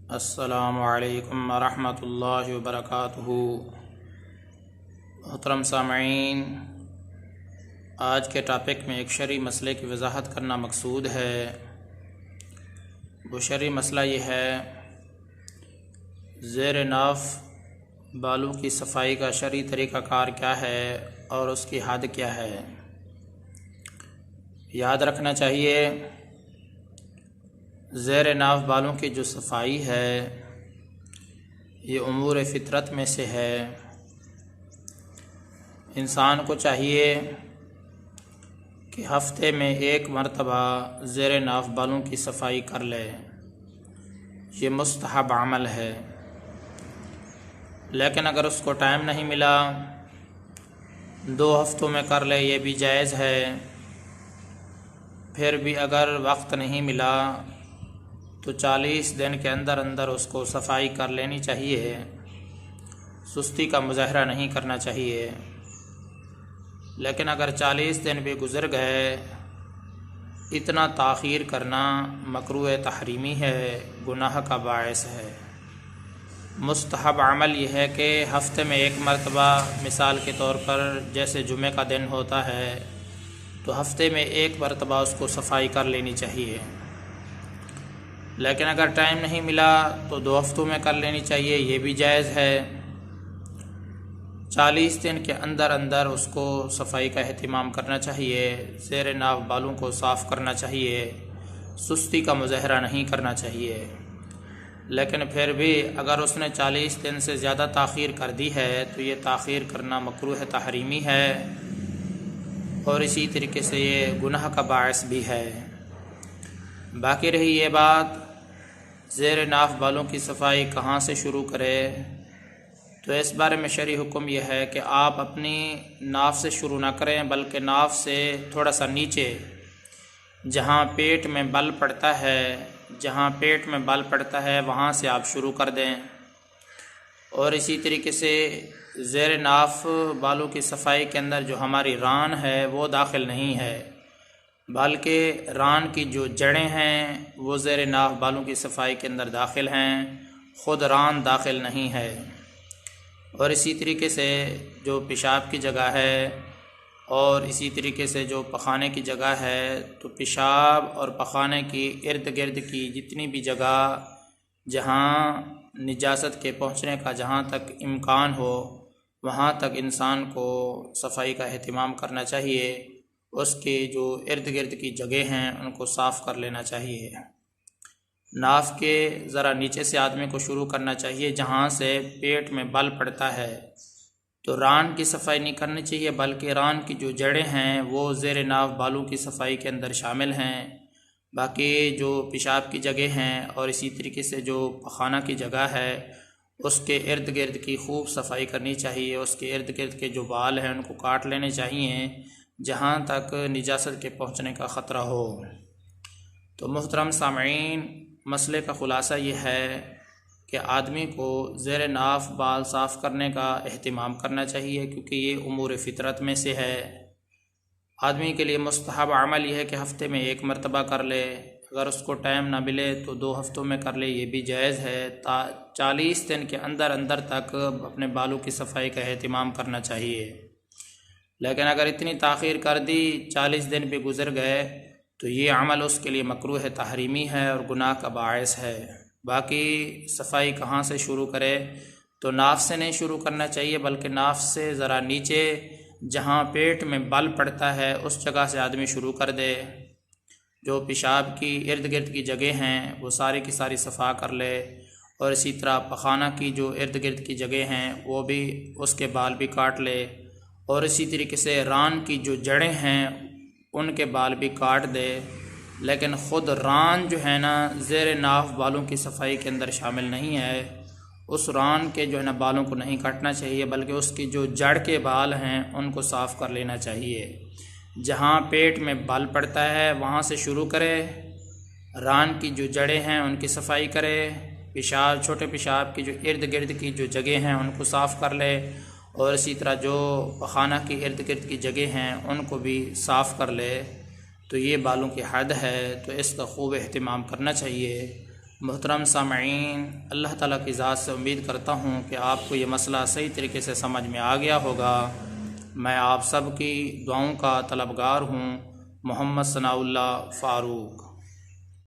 अस्सलामु अलैकुम वरहमतुल्लाहि वबरकातुहू। मोहतरम सामईन, आज के टॉपिक में एक शरई मसले की वजाहत करना मकसूद है। वो शरई मसला ये है, ज़ेर नाफ बालों की सफ़ाई का शरई तरीक़ाकार क्या है और उसकी हद क्या है। याद रखना चाहिए, ज़ेर नाफ बालों की जो सफ़ाई है ये उमूर फ़ितरत में से है। इंसान को चाहिए कि हफ्ते में एक मरतबा ज़ेर नाफ बालों की सफ़ाई कर ले। ये मुस्तहब अमल है, लेकिन अगर उसको टाइम नहीं मिला 2 हफ्तों में कर ले, ये भी जायज़ है। फिर भी अगर वक्त नहीं मिला तो 40 दिन के अंदर अंदर उसको सफाई कर लेनी चाहिए। सुस्ती का मुजाहरा नहीं करना चाहिए। लेकिन अगर 40 दिन भी गुज़र गए, इतना ताख़ीर करना मकरूह तहरीमी है, गुनाह का बायस है। मुस्तहब अमल यह है कि हफ्ते में एक मरतबा, मिसाल के तौर पर जैसे जुमे का दिन होता है तो हफ्ते में एक मरतबा उसको सफाई कर लेनी चाहिए। लेकिन अगर टाइम नहीं मिला तो 2 हफ्तों में कर लेनी चाहिए, ये भी जायज़ है। 40 दिन के अंदर अंदर उसको सफाई का एहतिमाम करना चाहिए। ज़ेर नाफ बालों को साफ़ करना चाहिए, सुस्ती का मुजाहरा नहीं करना चाहिए। लेकिन फिर भी अगर उसने 40 दिन से ज़्यादा ताख़ीर कर दी है तो ये ताख़ीर करना मकरूह तहरीमी है और इसी तरीके से ये गुनाह का बायस भी है। बाकी रही ये बात, ज़ेर नाफ बालों की सफ़ाई कहाँ से शुरू करें, तो इस बारे में शरई हुक्म यह है कि आप अपनी नाफ से शुरू ना करें, बल्कि नाफ से थोड़ा सा नीचे, जहाँ पेट में बल पड़ता है, वहाँ से आप शुरू कर दें। और इसी तरीके से ज़ेर नाफ बालों की सफ़ाई के अंदर जो हमारी रान है वो दाखिल नहीं है, बल्कि रान की जो जड़ें हैं वो ज़ेर नाफ बालों की सफ़ाई के अंदर दाखिल हैं, ख़ुद रान दाखिल नहीं है। और इसी तरीके से जो पेशाब की जगह है और इसी तरीके से जो पखाने की जगह है, तो पेशाब और पखाने की इर्द गिर्द की जितनी भी जगह जहाँ निजासत के पहुँचने का जहाँ तक इम्कान हो, वहाँ तक इंसान को सफाई का एहतिमाम करना चाहिए। उसके जो इर्द गिर्द की जगह हैं उनको साफ़ कर लेना चाहिए। नाफ के ज़रा नीचे से आदमी को शुरू करना चाहिए, जहाँ से पेट में बल पड़ता है। तो रान की सफाई नहीं करनी चाहिए, बल्कि रान की जो जड़ें हैं वो ज़ेर नाफ बालों की सफाई के अंदर शामिल हैं। बाकी जो पेशाब की जगह हैं और इसी तरीके से जो पखाना की जगह है, उसके इर्द गिर्द की खूब सफाई करनी चाहिए। उसके इर्द गिर्द के जो बाल हैं उनको काट लेने चाहिए, जहाँ तक निजासत के पहुँचने का ख़तरा हो। तो मोहतरम सामईन, मसले का ख़ुलासा ये है कि आदमी को ज़ेर नाफ बाल साफ़ करने का एहतिमाम करना चाहिए, क्योंकि ये उमूर फ़ितरत में से है। आदमी के लिए मुस्तहब अमल यह है कि हफ़्ते में एक मरतबा कर ले। अगर उसको टाइम ना मिले तो 2 हफ्तों में कर ले, ये भी जायज़ है। 40 दिन के अंदर अंदर तक अपने बालों की सफाई का एहतिमाम करना चाहिए। लेकिन अगर इतनी ताख़ीर कर दी, 40 दिन भी गुज़र गए, तो ये अमल उसके लिए मकरूह तहरीमी है और गुनाह का बायस है। बाकी सफाई कहाँ से शुरू करे, तो नाफ से नहीं शुरू करना चाहिए, बल्कि नाफ से ज़रा नीचे, जहाँ पेट में बल पड़ता है, उस जगह से आदमी शुरू कर दे। जो पेशाब की इर्द गिर्द की जगह हैं वो सारी की सारी सफ़ा कर ले। और इसी तरह पखाना की जो इर्द गिर्द की जगह हैं वो भी, उसके बाल भी काट ले। और इसी तरीके से रान की जो जड़ें हैं उनके बाल भी काट दे। लेकिन ख़ुद रान जो है ना, ज़ेर नाफ बालों की सफाई के अंदर शामिल नहीं है। उस रान के जो है ना बालों को नहीं काटना चाहिए, बल्कि उसकी जो जड़ के बाल हैं उनको साफ़ कर लेना चाहिए। जहाँ पेट में बल पड़ता है वहाँ से शुरू करे, रान की जो जड़ें हैं उनकी सफाई करे। पेशाब, छोटे पेशाब की जो इर्द गिर्द की जो जगह हैं उनको साफ़ कर ले। और इसी तरह जो पखाना की इर्द गिर्द की जगह हैं उनको भी साफ़ कर ले। तो ये बालों की हद है, तो इसका खूब एहतिमाम करना चाहिए। मोहतरम सामईन, अल्लाह ताला की ज़ात से उम्मीद करता हूँ कि आपको ये मसला सही तरीके से समझ में आ गया होगा। मैं आप सब की दुआओं का तलबगार हूँ। मोहम्मद सनाउल्लाह फ़ारूक।